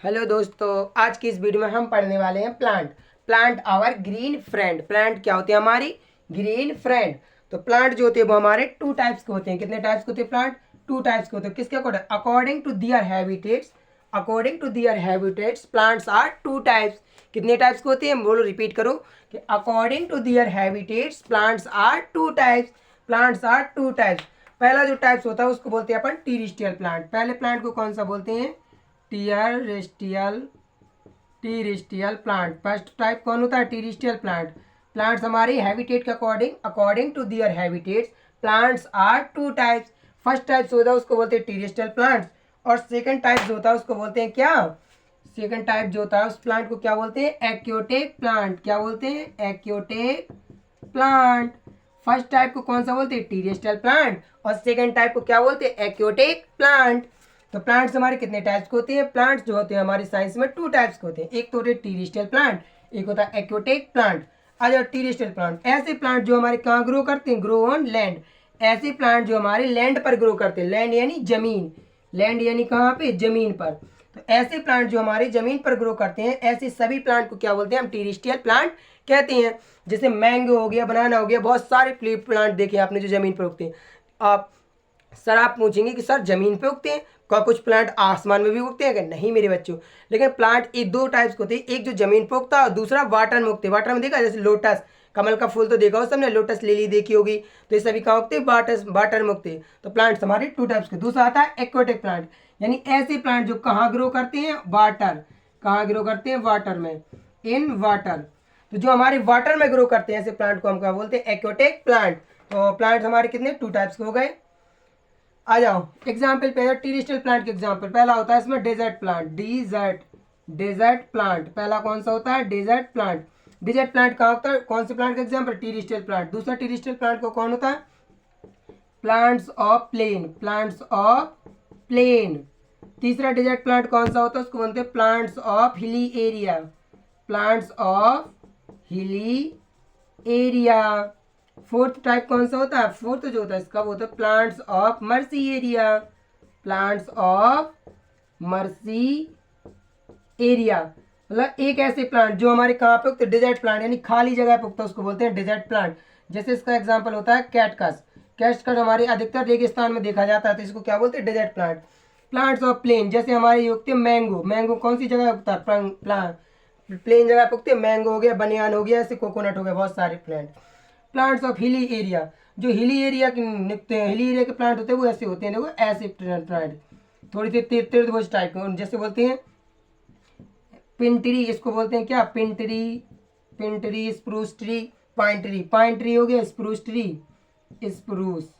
Hello दोस्तों, आज की इस वीडियो में हम पढ़ने वाले हैं plant. Plant our green friend. Plant क्या होते हैं? हमारी ग्रीन फ्रेंड। तो प्लांट जो होते हैं वो हमारे टू टाइप्स के होते हैं। कितने टाइप्स के होते हैं प्लांट? टू टाइप्स के होते हैं। किसके according? According to their habitats. According to their habitats plants are two types. कितने टाइप्स के होते हैं? बोलो, रिपीट करो कि according to their habitats plants are two types. Plants are two types. पहला जो टाइप्स होता है उसको बोलते हैं अपन टेरेस्ट्रियल प्लांट। पहले प्लांट को कौन सा बोलते हैं? Terrestrial terrestrial plant. First type कौन होता है? Terrestrial plant. प्लांट्स हमारे हैबिटेट के according according to their habitats plants are two types. First type होता है उसको बोलते हैं टेरेस्ट्रियल प्लांट्स, और सेकंड टाइप जो होता है उसको बोलते हैं क्या? सेकंड टाइप जो होता है उस प्लांट को क्या बोलते हैं? एक्योटिक प्लांट। क्या बोलते हैं? एक्योटिक प्लांट। फर्स्ट टाइप को कौन सा बोलते हैं? टेरेस्ट्रियल प्लांट, और सेकंड टाइप को क्या बोलते हैं? एक्योटिक प्लांट। तो प्लांट्स हमारे कितने टाइप्स के होते हैं? प्लांट्स जो होते हैं हमारे साइंस में टू टाइप्स के होते हैं। एक तो होते हैं टेरेस्ट्रियल प्लांट, एक होता है एक्योटिक प्लांट। आ जाओ, टेरेस्ट्रियल प्लांट ऐसे प्लांट जो हमारे कहाँ ग्रो करते हैं? Grow on land. ऐसे प्लांट जो हमारे लैंड पर ग्रो करते हैं। लैंड यानी जमीन। लैंड यानी कहाँ पे? जमीन पर। तो ऐसे प्लांट जो हमारे जमीन पर ग्रो करते हैं, ऐसे सभी प्लांट को क्या बोलते हैं? हम टेरेस्ट्रियल प्लांट कहते हैं। जैसे मैंगो हो गया, बनाना हो गया, बहुत सारे प्लांट देखे आपने जो जमीन पर उगते हैं। आप सर आप पूछेंगे कि सर जमीन पे उगते हैं क्या? कुछ प्लांट आसमान में भी उगते हैं क्या? नहीं मेरे बच्चों, लेकिन प्लांट ये दो टाइप्स के होते हैं। एक जो जमीन पे उगता है और दूसरा वाटर में उगते हैं। वाटर में देखा, जैसे लोटस, कमल का फूल तो देखा हो सबने, लोटस लिली देखी होगी। तो ये सभी कहाँ उगते हैं? वाटर में उगते हैं। तो प्लांट्स हमारे टू टाइप्स के। दूसरा आता है एक्वाटिक प्लांट, यानी ऐसे प्लांट जो कहाँ ग्रो करते हैं? वाटर। कहाँ ग्रो करते हैं? वाटर में, इन वाटर। तो जो हमारे वाटर में ग्रो करते हैं ऐसे प्लांट को हम क्या बोलते हैं? Aquatic plant. तो प्लांट हमारे कितने? टू टाइप्स के हो गए। आ जाओ एग्जाम्पल पे। टेरेस्ट्रियल प्लांट के एग्जाम्पल पहला होता है इसमें डेजर्ट प्लांट। डेजर्ट प्लांट पहला कौन सा होता है? Desert plant. डेजर्ट प्लांट कहाँ होता है? कौन से प्लांट का एग्जाम्पल? Terrestrial plant. दूसरा टेरेस्ट्रियल प्लांट को कौन होता है? Plants of plain. Plants of plain. तीसरा डेजर्ट प्लांट कौन सा होता है? उसको बोलते हैं plants of hilly area. Plants of hilly area. Fourth type कौन सा होता है? फोर्थ जो होता है इसका वो होता है plants of mercy area. Plants of mercy area मतलब एक ऐसे प्लांट जो हमारे कहाँ पे उगते? डेजर्ट प्लांट, यानी खाली जगह पे उगता है, उसको बोलते हैं डेजर्ट प्लांट। जैसे इसका एग्जांपल होता है कैक्टस। कैक्टस हमारे अधिकतर रेगिस्तान में देखा जाता है, तो इसको क्या बोलते हैं? Desert plant. Plants of plain, जैसे हमारे ये उगते हैं मैंगो। मैंगो कौन सी जगह उगता है? प्लांट प्लेन जगह पे उगते हैं। मैंगो हो गया, बनियान हो गया, ऐसे कोकोनट हो गया, बहुत सारे plant. Plants of hilly area, जो हिली एरिया के निकलते हैं, हिली एरिया के प्लांट होते हैं वो ऐसे होते हैं। देखो ऐसे प्लांट थोड़ी सी तीर्थ टाइप के, जैसे बोलते हैं पिन ट्री, इसको बोलते हैं क्या? Pin tree, pin tree, spruce tree, pine tree. Pine tree हो गया, spruce tree, spruce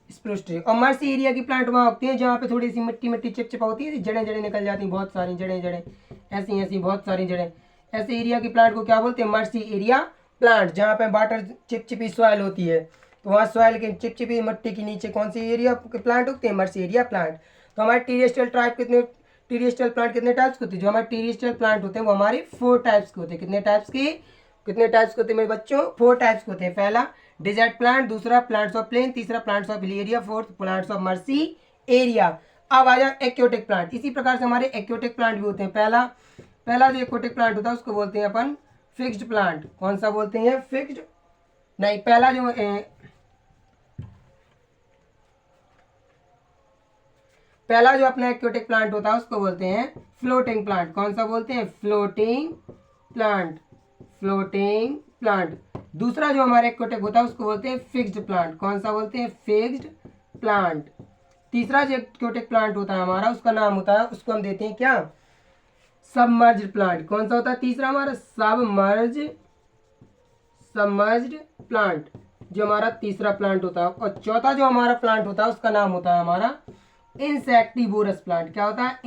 spruce tree. और मर्सी एरिया की प्लांट वहाँ होती है जहाँ पे थोड़ी सी मिट्टी मिट्टी चिपचिपा होती है, जड़ें जड़ें निकल जाती हैं, बहुत सारी जड़ें जड़ें ऐसी ऐसी बहुत सारी जड़ें। ऐसे एरिया की प्लांट को क्या बोलते हैं? Mercy area plant. जहाँ पे वाटर चिपचिपी सॉइल होती है, तो वहाँ सॉइल के चिपचिपी मिट्टी के नीचे कौन सी एरिया के प्लांट उगते हैं? Mercy area plant. तो हमारे टेरेस्ट्रियल टाइप कितने? टेरेस्ट्रियल प्लांट कितने टाइप्स के होते हैं? जो हमारे टेरेस्ट्रियल प्लांट होते हैं वो हमारे 4 टाइप्स के होते हैं। कितने टाइप्स के? कितने टाइप्स के होते हैं मेरे बच्चों? 4 टाइप्स के होते हैं। पहला डेजर्ट प्लांट, दूसरा प्लांट्स ऑफ प्लेन, तीसरा plants of hilly area, fourth plants of mercy area. अब आ जाओ एक्योटिक प्लांट। इसी प्रकार से हमारे एक्योटिक प्लांट भी होते हैं। पहला पहला जो एक्योटिक प्लांट होता है उसको बोलते हैं अपन फिक्स्ड प्लांट। कौन सा बोलते हैं? फिक्स्ड नहीं, पहला जो पहला जो अपना एक्योटिक प्लांट होता है उसको बोलते हैं फ्लोटिंग प्लांट। कौन सा बोलते हैं? Floating plant. Floating plant. दूसरा जो हमारा एक्योटिक होता है उसको बोलते हैं फिक्स्ड प्लांट। कौन सा बोलते हैं? Fixed plant. तीसरा जो एक्योटिक प्लांट होता है हमारा, उसका नाम होता है, उसको हम देते हैं क्या? Submerged plant. कौन सा होता है तीसरा हमारा? सबमर्ज्ड प्लांट, जो हमारा तीसरा प्लांट होता है। और चौथा जो हमारा प्लांट होता है उसका नाम होता है हमारा इंसेक्टिवोरस प्लांट। क्या होता है?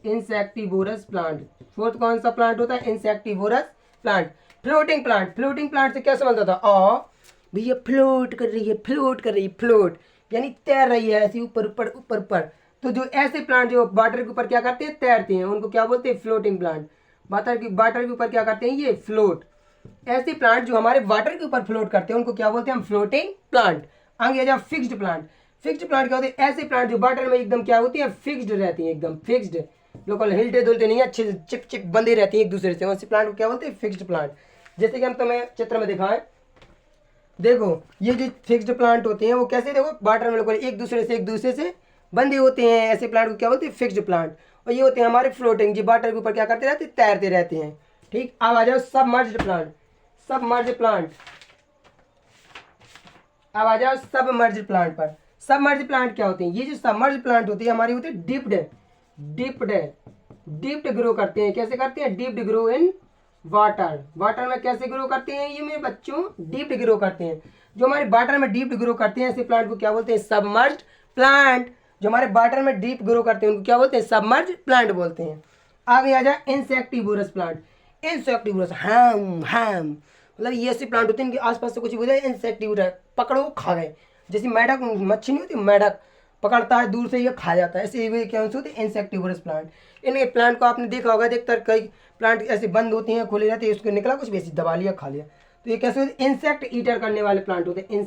Insectivorous plant. फोर्थ कौन सा प्लांट होता है? Insectivorous plant. Floating plant. Floating plant से क्या समझ आता था? भैया फ्लोट कर रही है, फ्लोट कर रही है, फ्लोट यानी तैर रही है ऐसी ऊपर ऊपर ऊपर ऊपर। तो जो ऐसे प्लांट जो वाटर के ऊपर क्या करते हैं? तैरते हैं, उनको क्या बोलते हैं? Floating plant. वाटर के ऊपर क्या करते हैं? ये फ्लोट। ऐसे प्लांट जो हमारे वाटर के ऊपर फ्लोट करते हैं उनको क्या बोलते हैं? हम फ्लोटिंग प्लांट। आगे आ जाओ फिक्स्ड प्लांट। फिक्स्ड प्लांट क्या होते हैं? ऐसे प्लांट जो वाटर में एकदम क्या होती है, फिक्स्ड रहती है, एकदम फिक्स्ड, बिल्कुल हिलते डुलते नहीं है, अच्छे से चिप चिप बंधे रहती है एक दूसरे से, वैसे प्लांट को क्या बोलते हैं? Fixed plant. जैसे कि हम तुम्हें चित्र में दिखाएं, देखो ये जो फिक्स्ड प्लांट होते हैं वो कैसे, देखो वाटर में बिल्कुल एक दूसरे से बंधे होते हैं, ऐसे प्लांट को क्या बोलते हैं? Fixed plant. और ये होते हैं हमारे फ्लोटिंग, जो वाटर के ऊपर क्या करते रहते हैं? तैरते रहते हैं। ठीक, अब आ जाओ सबमर्ज्ड प्लांट। सबमर्ज्ड प्लांट, अब आ जाओ सबमर्ज्ड प्लांट पर। सबमर्ज्ड प्लांट क्या होते हैं? ये जो सबमर्ज्ड प्लांट होती है हमारी, होती है डिप्ड, डिप्ड, डिप्ड ग्रो करते हैं। कैसे करते हैं? Dipped grow in water. Water में कैसे ग्रो करते हैं ये मेरे बच्चों? डीप्ड ग्रो करते हैं। जो हमारे वाटर में डीप्ड ग्रो करते हैं ऐसे प्लांट को क्या बोलते हैं? Submerged plant. जो हमारे वाटर में डीप ग्रो करते हैं उनको क्या बोलते हैं? सबमर्ज्ड प्लांट बोलते हैं। आगे आ जाए इंसेक्टिवोरस प्लांट। इंसेक्टिवोरस, हैम मतलब ये ऐसे प्लांट होते हैं इनके आसपास से कुछ भी इंसेक्टिवोरस, पकड़ो खा गए। जैसे मेढक मच्छी नहीं होती, मेढक पकड़ता है दूर से ये खा जाता है, ऐसे ये क्या होते हैं? Insectivorous plant. इन प्लांट को आपने देखा होगा, देखकर कई प्लांट ऐसे बंद होती हैं, खुले रहते हैं, उसको निकला कुछ भी ऐसे दबा लिया, खा लिया। तो ये कैसे होते हैं? इंसेक्ट ईटर करने वाले प्लांट होते हैं।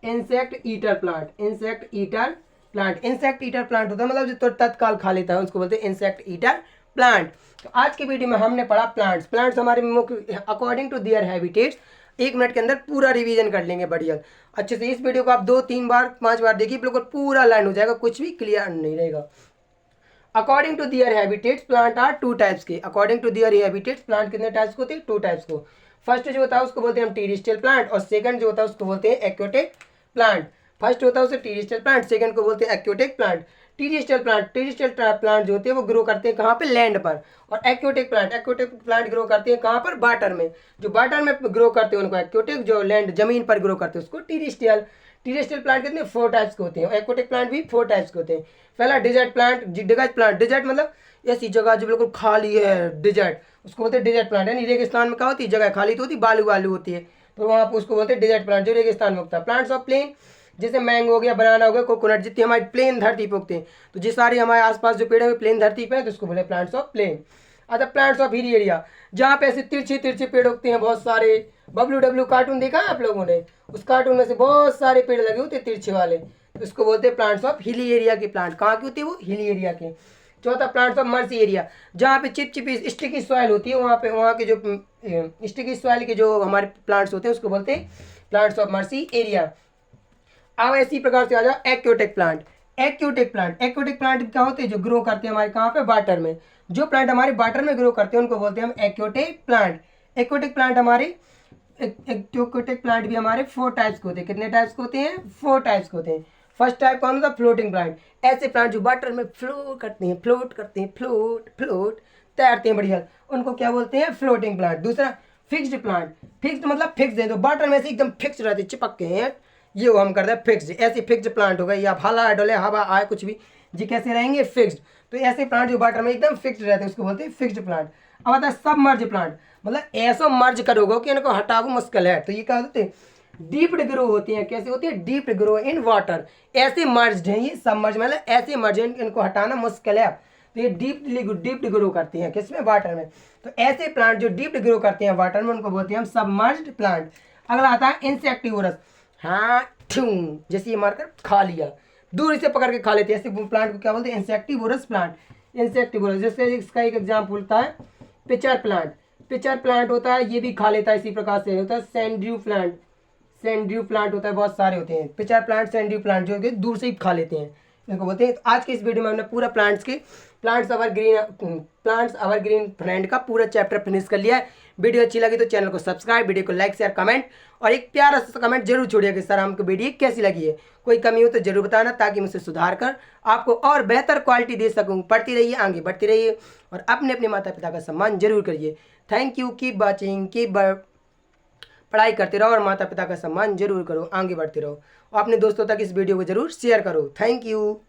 Insect eater plant, insect eater plant. Insect eater plant होता है मतलब जो तो तत्काल खा लेता है, उसको बोलते हैं इंसेक्ट ईटर प्लांट। तो आज की वीडियो में हमने पढ़ा प्लांट्स। प्लांट्स हमारे मुख्य according to their habitats. 1 minute के अंदर पूरा रिवीजन कर लेंगे बढ़िया अच्छे से। इस वीडियो को आप 2-3 बार 5 बार देखिए, बिल्कुल पूरा लर्न हो जाएगा, कुछ भी क्लियर नहीं रहेगा। According to their habitats plant are 2 types के। According to their habitats plant कितने टाइप्स को होते हैं? 2 टाइप्स को। फर्स्ट जो होता है उसको बोलते हैं हम टेरेस्ट्रियल प्लांट, और सेकंड जो होता है उसको बोलते हैं एक्वेटिक प्लांट। फर्स्ट होता है उसे टेरेस्ट्रियल प्लांट, सेकंड को बोलते हैं एक्वेटिक प्लांट। टेरेस्ट्रियल प्लांट जो होते हैं वो ग्रो करते हैं कहाँ पे? लैंड पर। और एक्वेटिक प्लांट ग्रो करते हैं कहाँ पर? वाटर में। जो वाटर में ग्रो करते हैं उनको एक्वेटिक, जो लैंड जमीन पर ग्रो करते हैं उसको टेरेस्ट्रियल। टेरेस्ट्रियल प्लांट कितने? 4 टाइप्स के होते हैं। एक्वेटिक प्लांट भी 4 टाइप्स के होते हैं। पहला desert plant. Desert plant, desert मतलब ऐसी जगह जो बिल्कुल खाली है, डिजर्ट, उसको बोलते हैं डिजर्ट प्लांट। यानी रेगिस्तान में क्या होती है? जगह खाली तो होती, बालू बालू होती है, तो वहाँ पर उसको बोलते हैं डिजर्ट प्लांट, जो रेगिस्तान में उगता है। प्लांट्स ऑफ प्लेन, जैसे मैंगो हो गया, बनाना हो गया, कोकोनट, जितनी हमारी प्लेन धरती पे उगते हैं, तो जिस सारे हमारे आसपास जो पेड़ है प्लेन धरती पे है, तो उसको बोले plants of plain. Other plants of hilly area, जहाँ पे ऐसे तिरछे तिरछे पेड़ उगते हैं बहुत सारे। बबलू डब्लू कार्टून देखा है आप लोगों ने? उस कार्टून में से बहुत सारे पेड़ लगे होते हैं तिरछे वाले, तो उसको बोलते हैं प्लांट्स ऑफ हिली एरिया के प्लांट। कहाँ के होते हैं वो? हिली एरिया के। चौथा प्लांट्स ऑफ मर्सी एरिया, जहाँ पे चिपचिपी स्टिकी सॉइल होती है, वहाँ पे वहाँ के जो स्टिकी सॉइल के जो हमारे प्लांट्स होते हैं उसको बोलते हैं प्लांट्स ऑफ मर्सी एरिया। अब इसी प्रकार से आ जाओ एक्वेटिक प्लांट। एक्वेटिक प्लांट क्या होते हैं? जो ग्रो करते हैं हमारे कहाँ पे? वाटर में। जो प्लांट हमारे वाटर में ग्रो करते हैं उनको बोलते हैं हम एक्वेटिक प्लांट। एक्वेटिक प्लांट हमारे एक्वेटिक प्लांट भी हमारे 4 टाइप्स के होते हैं। कितने टाइप्स के होते हैं? 4 टाइप्स के होते हैं। फर्स्ट टाइप कौन होता है? Floating plant. ऐसे प्लांट जो वाटर में फ्लोट करते हैं, फ्लोट तैरते हैं बढ़िया, उनको क्या बोलते हैं? Floating plant. दूसरा फिक्स्ड प्लांट। फिक्स्ड मतलब फिक्स है, तो वाटर में से एकदम फिक्स रहते, चिपक के हैं, ये वो हम करते हैं फिक्स्ड। ऐसे फिक्स्ड प्लांट हो गए, या हला डोले हवा आए कुछ भी, जी कैसे रहेंगे? फिक्स्ड। तो ऐसे प्लांट जो वाटर में एकदम फिक्स्ड रहते हैं उसको बोलते हैं फिक्स्ड प्लांट। अब आता है सबमर्ज प्लांट, मतलब ऐसा मर्ज करोगे कि इनको हटाओ मुश्किल है, तो ये क्या होते हैं? डीप्ड ग्रो होती हैं। कैसे होती है? डीप्ड ग्रो इन वाटर। ऐसे मर्ज्ड हैं ये, सबमर्ज मतलब ऐसे मर्ज हैं, इनको हटाना मुश्किल है। तो ये डीप्ड ग्रो करती हैं किसमें? वाटर में। तो ऐसे प्लांट जो डीप्ड ग्रो करते हैं वाटर में उनको बोलते हैं हम सबमर्ज्ड प्लांट। अगला आता है इंसेक्टिवोरस। हाँ ठूं, जैसे ये मारकर खा लिया, दूर से पकड़ के खा लेते हैं, ऐसे प्लांट को क्या बोलते हैं? Insectivorous plant. इंसेक्टिवोरस, जैसे इसका एक एग्जाम्पल होता है पिचर प्लांट। पिचर प्लांट होता है, ये भी खा लेता है। इसी प्रकार से होता है सैंड्रू प्लांट। सैंड्रू प्लांट होता है, बहुत सारे होते हैं। पिचर प्लांट, सैंड्रू प्लांट, जो कि दूर से ही खा लेते हैं, इनको बोलते हैं। तो आज के इस वीडियो में हमने पूरा प्लांट्स अवर ग्रीन फ्रेंड का पूरा चैप्टर फिनिश कर लिया है। वीडियो अच्छी लगी तो चैनल को सब्सक्राइब, वीडियो को लाइक शेयर कमेंट, और एक प्यारा सा कमेंट जरूर छोड़िएगा कि सर हमको वीडियो कैसी लगी है। कोई कमी हो तो जरूर बताना, ताकि मुझसे सुधार कर आपको और बेहतर क्वालिटी दे सकूँ। पढ़ती रहिए, आगे बढ़ती रहिए, और अपने अपने माता पिता का सम्मान जरूर करिए। थैंक यू, कीप वॉचिंग, पढ़ाई करते रहो और माता पिता का सम्मान जरूर करो, आगे बढ़ते रहो, और अपने दोस्तों तक इस वीडियो को जरूर शेयर करो। Thank you.